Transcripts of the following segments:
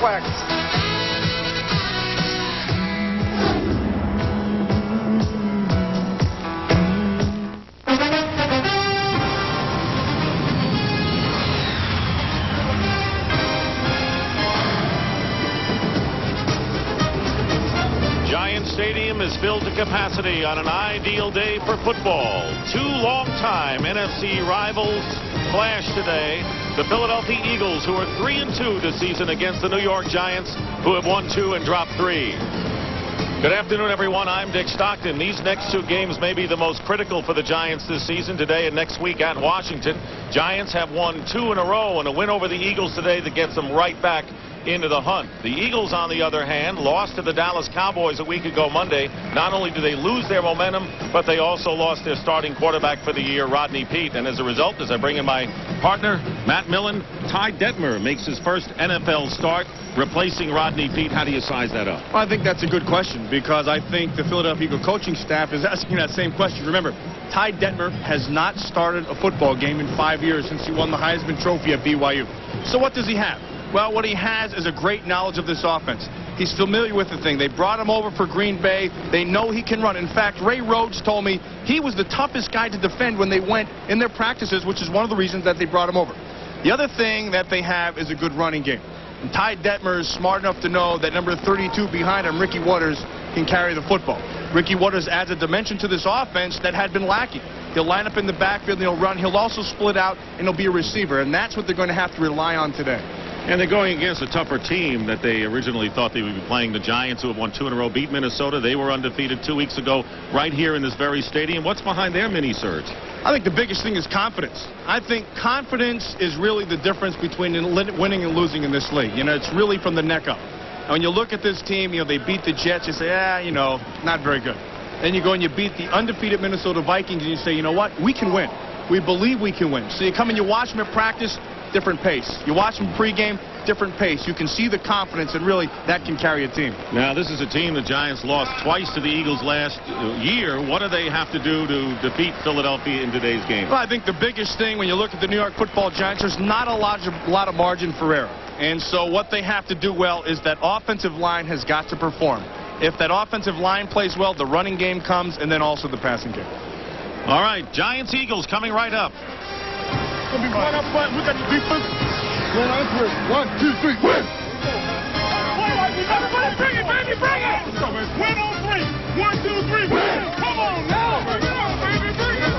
flags. Stadium is filled to capacity on an ideal day for football. Two long-time NFC rivals clash today. The Philadelphia Eagles, who are 3-2 this season against the New York Giants, who have won 2 and dropped 3. Good afternoon, everyone. I'm Dick Stockton. These next 2 games may be the most critical for the Giants this season, today and next week at Washington. Giants have won 2 in a row, and a win over the Eagles today that gets them right back into the hunt. The Eagles, on the other hand, lost to the Dallas Cowboys a week ago Monday. Not only do they lose their momentum, but they also lost their starting quarterback for the year, Rodney Peete. And as a result, as I bring in my partner, Matt Millen, Ty Detmer makes his first NFL start, replacing Rodney Peete. How do you size that up? Well, I think that's a good question, because I think the Philadelphia Eagle coaching staff is asking that same question. Remember, Ty Detmer has not started a football game in 5 years since he won the Heisman Trophy at BYU. So what does he have? Well, what he has is a great knowledge of this offense. He's familiar with the thing. They brought him over for Green Bay. They know he can run. In fact, Ray Rhodes told me he was the toughest guy to defend when they went in their practices, which is one of the reasons that they brought him over. The other thing that they have is a good running game. And Ty Detmer is smart enough to know that number 32 behind him, Ricky Watters, can carry the football. Ricky Watters adds a dimension to this offense that had been lacking. He'll line up in the backfield, and he'll run. He'll also split out, and he'll be a receiver. And that's what they're going to have to rely on today. And they're going against a tougher team that they originally thought they would be playing. The Giants, who have won 2 in a row, beat Minnesota. They were undefeated 2 weeks ago right here in this very stadium. What's behind their mini surge? I think the biggest thing is confidence. I think confidence is really the difference between winning and losing in this league. You know, it's really from the neck up. And when you look at this team, you know, they beat the Jets, you say, you know, not very good. Then you go and you beat the undefeated Minnesota Vikings, and you say, you know what, we can win. We believe we can win. So you come and you watch them at practice, different pace. You watch them pregame, different pace. You can see the confidence, and really that can carry a team. Now, this is a team the Giants lost twice to the Eagles last year. What do they have to do to defeat Philadelphia in today's game? Well, I think the biggest thing when you look at the New York Football Giants, there's not a lot of margin for error. And so what they have to do well is that offensive line has got to perform. If that offensive line plays well, the running game comes, and then also the passing game. All right, Giants-Eagles coming right up. One up front. We got the defense. 1, 2, 3, win! Bring it, baby, bring it! Win on 3. 1, 2, 3, win! Come on now! Come on, baby, bring it!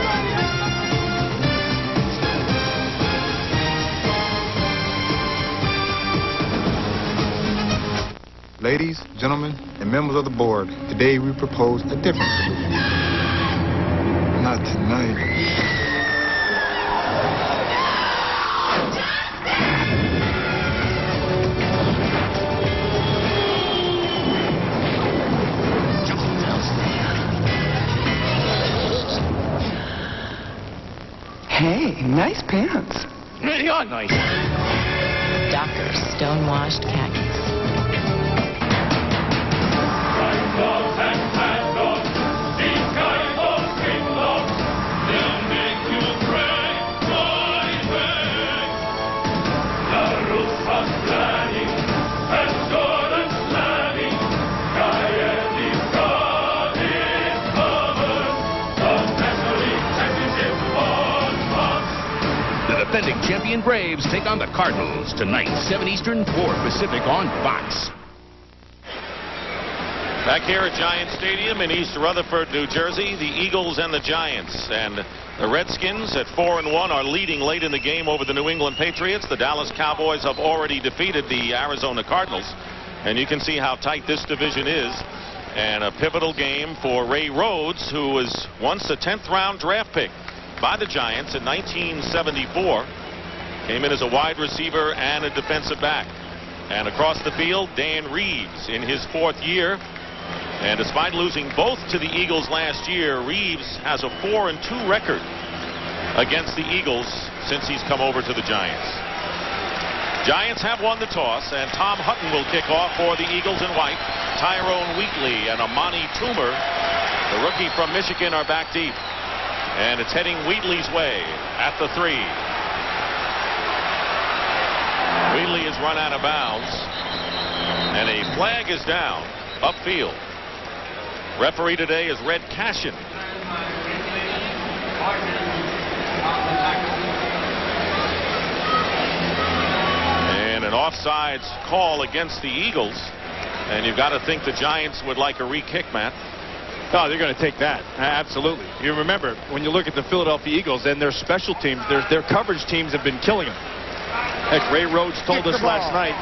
Ladies, gentlemen, and members of the board, today we propose a different solution. Not tonight. Hey, nice pants. You're nice. Dockers, stonewashed khakis. Defending champion Braves take on the Cardinals tonight, 7 Eastern, 4 Pacific on Fox. Back here at Giant Stadium in East Rutherford, New Jersey, the Eagles and the Giants. And the Redskins at 4-1 are leading late in the game over the New England Patriots. The Dallas Cowboys have already defeated the Arizona Cardinals. And you can see how tight this division is. And a pivotal game for Ray Rhodes, who was once a 10th round draft pick by the Giants in 1974. Came in as a wide receiver and a defensive back. And across the field, Dan Reeves in his 4th year. And despite losing both to the Eagles last year, Reeves has a 4-2 record against the Eagles since he's come over to the Giants. Giants have won the toss, and Tom Hutton will kick off for the Eagles in white. Tyrone Wheatley and Amani Toomer, the rookie from Michigan, are back deep. And it's heading Wheatley's way at the 3. Wheatley is run out of bounds. And a flag is down upfield. Referee today is Red Cashin. And an offsides call against the Eagles. And you've got to think the Giants would like a re-kick, Matt. Oh, they're going to take that. Absolutely. You remember, when you look at the Philadelphia Eagles and their special teams, their coverage teams have been killing them. Heck, Ray Rhodes told us last night,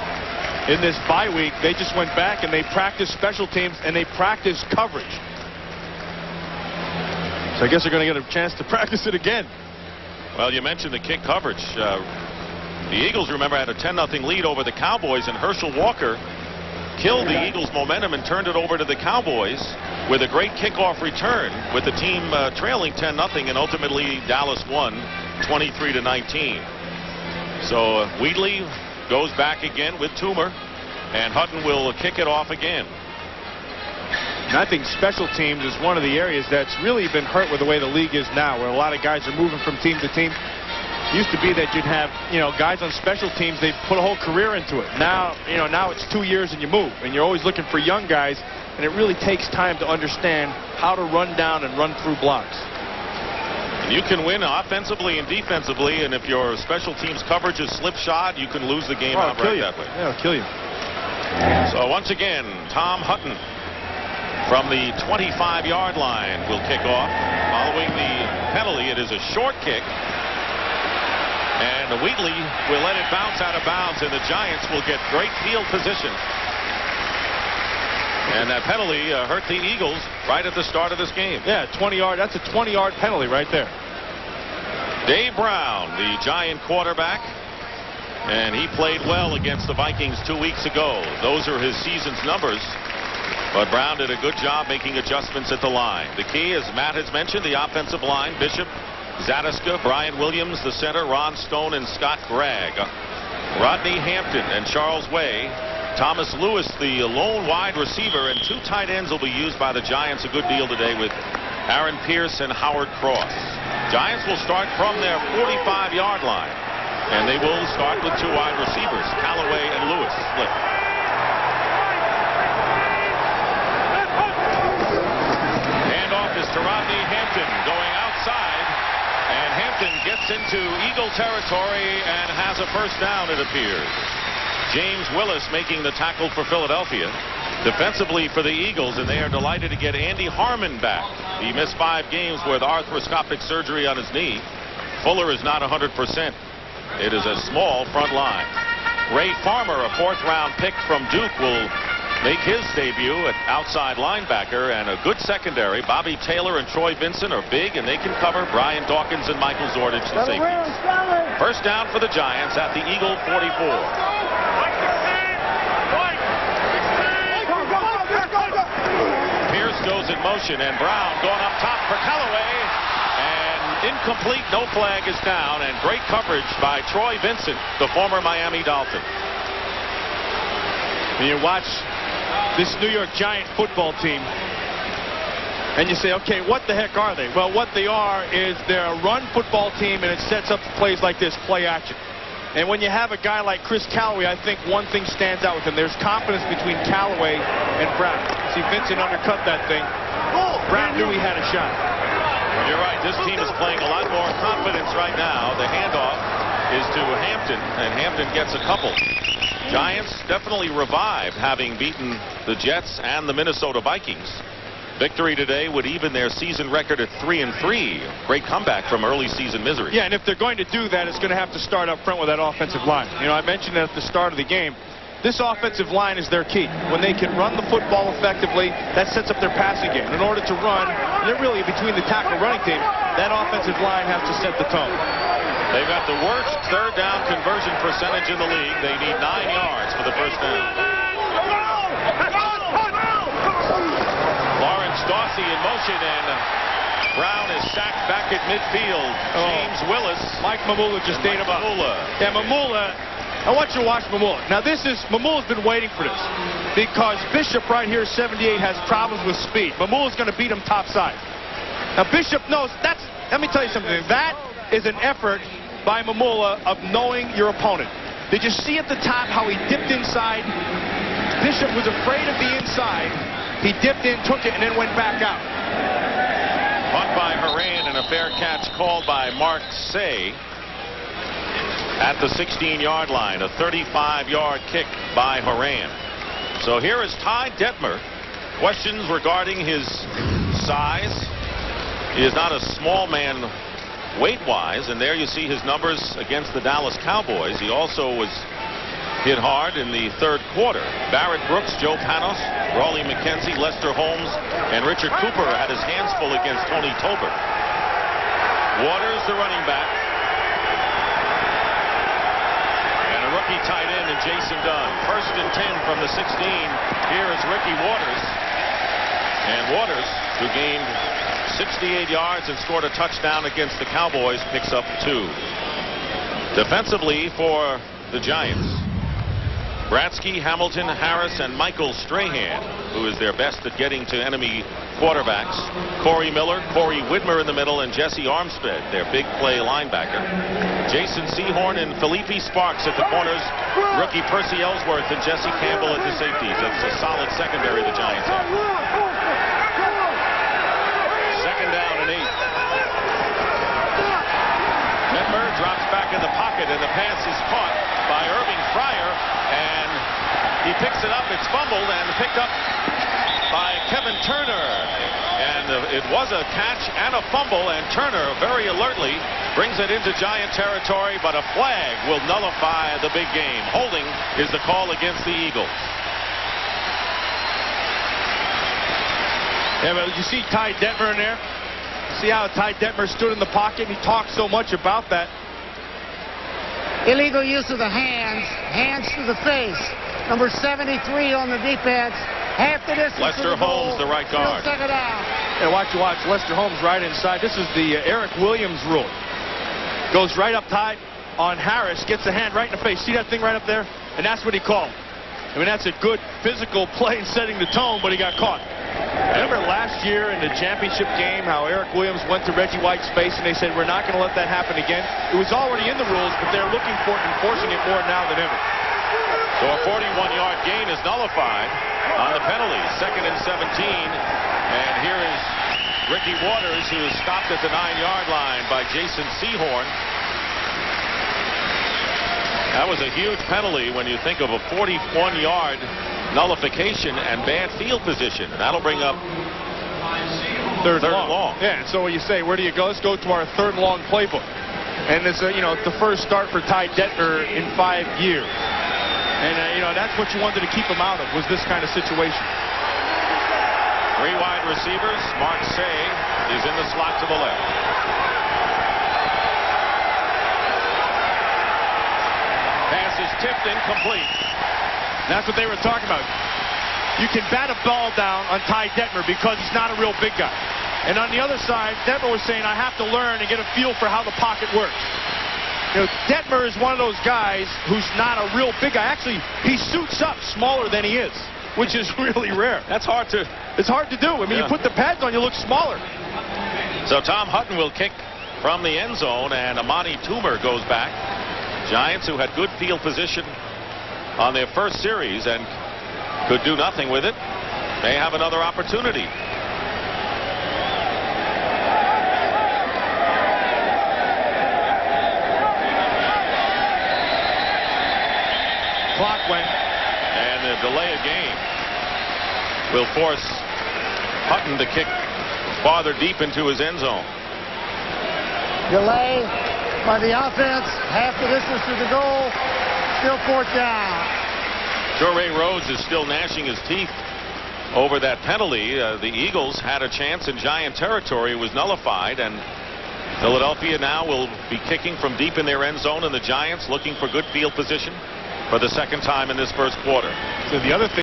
in this bye week, they just went back and they practiced special teams and they practiced coverage. So I guess they're going to get a chance to practice it again. Well, you mentioned the kick coverage. The Eagles, remember, had a 10-0 lead over the Cowboys, and Herschel Walker killed the Eagles' momentum and turned it over to the Cowboys with a great kickoff return, with the team trailing 10-0, and ultimately Dallas won 23-19. So Wheatley goes back again with Toomer, and Hutton will kick it off again. And I think special teams is one of the areas that's really been hurt with the way the league is now, where a lot of guys are moving from team to team. It used to be that you'd have, guys on special teams, they put a whole career into it. Now, now it's 2 years and you move, and you're always looking for young guys, and it really takes time to understand how to run down and run through blocks. And you can win offensively and defensively, and if your special teams coverage is slipshod, you can lose the game outright that way. Yeah, it'll kill you. So once again, Tom Hutton from the 25-yard line will kick off. Following the penalty, it is a short kick. And Wheatley will let it bounce out of bounds, and the Giants will get great field position. And that penalty hurt the Eagles right at the start of this game. Yeah, 20-yard. That's a 20-yard penalty right there. Dave Brown, the Giant quarterback, and he played well against the Vikings 2 weeks ago. Those are his season's numbers. But Brown did a good job making adjustments at the line. The key, as Matt has mentioned, the offensive line: Bishop, Zadiska, Brian Williams, the center, Ron Stone, and Scott Gregg. Rodney Hampton and Charles Way. Thomas Lewis, the lone wide receiver, and 2 tight ends will be used by the Giants a good deal today with Aaron Pierce and Howard Cross. Giants will start from their 45-yard line, and they will start with 2 wide receivers, Callaway and Lewis split. Handoff is to Rodney Hampton going outside, and Hampton gets into Eagle territory and has a first down, it appears. James Willis making the tackle for Philadelphia. Defensively for the Eagles, and they are delighted to get Andy Harmon back. He missed 5 games with arthroscopic surgery on his knee. Fuller is not 100%. It is a small front line. Ray Farmer, a 4th-round pick from Duke, will make his debut at outside linebacker, and a good secondary. Bobby Taylor and Troy Vincent are big, and they can cover Brian Dawkins and Michael Zordich, the safeties. First down for the Giants at the Eagle 44. Pierce goes in motion, and Brown going up top for Callaway, and incomplete. No flag is down, and great coverage by Troy Vincent, the former Miami Dolphin. When you watch this New York Giant football team, and you say, okay, what the heck are they? Well, what they are is they're a run football team, and it sets up plays like this, play action. And when you have a guy like Chris Callaway, I think one thing stands out with him. There's confidence between Callaway and Brown. See, Vincent undercut that thing. Brown knew he had a shot. You're right. This team is playing a lot more confidence right now. The handoff is to Hampton, and Hampton gets a couple. Giants definitely revived, having beaten the Jets and the Minnesota Vikings. Victory today would even their season record at 3-3. Great comeback from early season misery. Yeah, and if they're going to do that, it's going to have to start up front with that offensive line. I mentioned at the start of the game, this offensive line is their key. When they can run the football effectively, that sets up their passing game. In order to run, they're really between the tackle running team. That offensive line has to set the tone. They've got the worst 3rd down conversion percentage in the league. They need 9 yards for the first down. Dawsey in motion, and Brown is sacked back at midfield. James Willis. Mike Mamula just ate him up. Yeah, Mamula. I want you to watch Mamula. Now, Mamula's been waiting for this, because Bishop right here, 78, has problems with speed. Mamula's going to beat him topside. Now, Bishop knows that's. Let me tell you something. That is an effort by Mamula of knowing your opponent. Did you see at the top how he dipped inside? Bishop was afraid of the inside. He dipped in, took it, and then went back out. Punt by Horan and a fair catch called by Mark Say at the 16-yard line. A 35-yard kick by Horan. So here is Ty Detmer. Questions regarding his size. He is not a small man weight-wise, and there you see his numbers against the Dallas Cowboys. He also was hit hard in the third quarter. Barrett Brooks, Joe Panos, Raleigh McKenzie, Lester Holmes, and Richard Cooper had his hands full against Tony Tolbert. Waters, the running back. And a rookie tight end in Jason Dunn. 1st and 10 from the 16. Here is Ricky Waters. And Waters, who gained 68 yards and scored a touchdown against the Cowboys, picks up 2. Defensively for the Giants, Bratsky, Hamilton, Harris, and Michael Strahan, who is their best at getting to enemy quarterbacks. Corey Miller, Corey Widmer in the middle, and Jesse Armstead, their big play linebacker. Jason Sehorn and Felipe Sparks at the corners. Rookie Percy Ellsworth and Jesse Campbell at the safeties. That's a solid secondary the Giants have. 2nd down and 8. Detmer drops back in the pocket, and the pass is caught by Irving Fryer, and he picks it up. It's fumbled and picked up by Kevin Turner. And it was a catch and a fumble, and Turner very alertly brings it into Giant territory, but a flag will nullify the big game. Holding is the call against the Eagles. Yeah, but you see Ty Detmer in there? See how Ty Detmer stood in the pocket? He talked so much about that. Illegal use of the hands. Hands to the face. Number 73 on the defense. Half the distance. Lester Holmes, the right guard. Still 2nd down. Yeah, watch. Lester Holmes right inside. This is the Eric Williams rule. Goes right up tight on Harris. Gets the hand right in the face. See that thing right up there? And that's what he called. I mean, that's a good physical play in setting the tone, but he got caught. Remember last year in the championship game how Eric Williams went to Reggie White's face and they said, we're not going to let that happen again? It was already in the rules, but they're looking for it, enforcing it more now than ever. So a 41-yard gain is nullified on the penalty. 2nd and 17. And here is Ricky Waters, who is stopped at the 9-yard line by Jason Sehorn. That was a huge penalty when you think of a 41-yard nullification and bad field position. That'll bring up third and long. Yeah, and so you say, where do you go? Let's go to our 3rd and long playbook. And it's it's the first start for Ty Detmer in 5 years. And that's what you wanted to keep him out of, was this kind of situation. 3 wide receivers. Mark Say is in the slot to the left. Pass is tipped incomplete. That's what they were talking about. You can bat a ball down on Ty Detmer because he's not a real big guy. And on the other side, Detmer was saying, I have to learn and get a feel for how the pocket works. Detmer is one of those guys who's not a real big guy. Actually, he suits up smaller than he is, which is really rare. It's hard to do. I mean, you put the pads on, you look smaller. So Tom Hutton will kick from the end zone, and Amani Toomer goes back. Giants, who had good field position on their first series and could do nothing with it, may have another opportunity. Clock went. And the delay of game will force Hutton to kick farther deep into his end zone. Delay by the offense. Half the distance to the goal. Still 4th down. Torrey Rhodes is still gnashing his teeth over that penalty. The Eagles had a chance in Giant territory. It was nullified, and Philadelphia now will be kicking from deep in their end zone, and the Giants looking for good field position for the 2nd time in this first quarter. So the other thing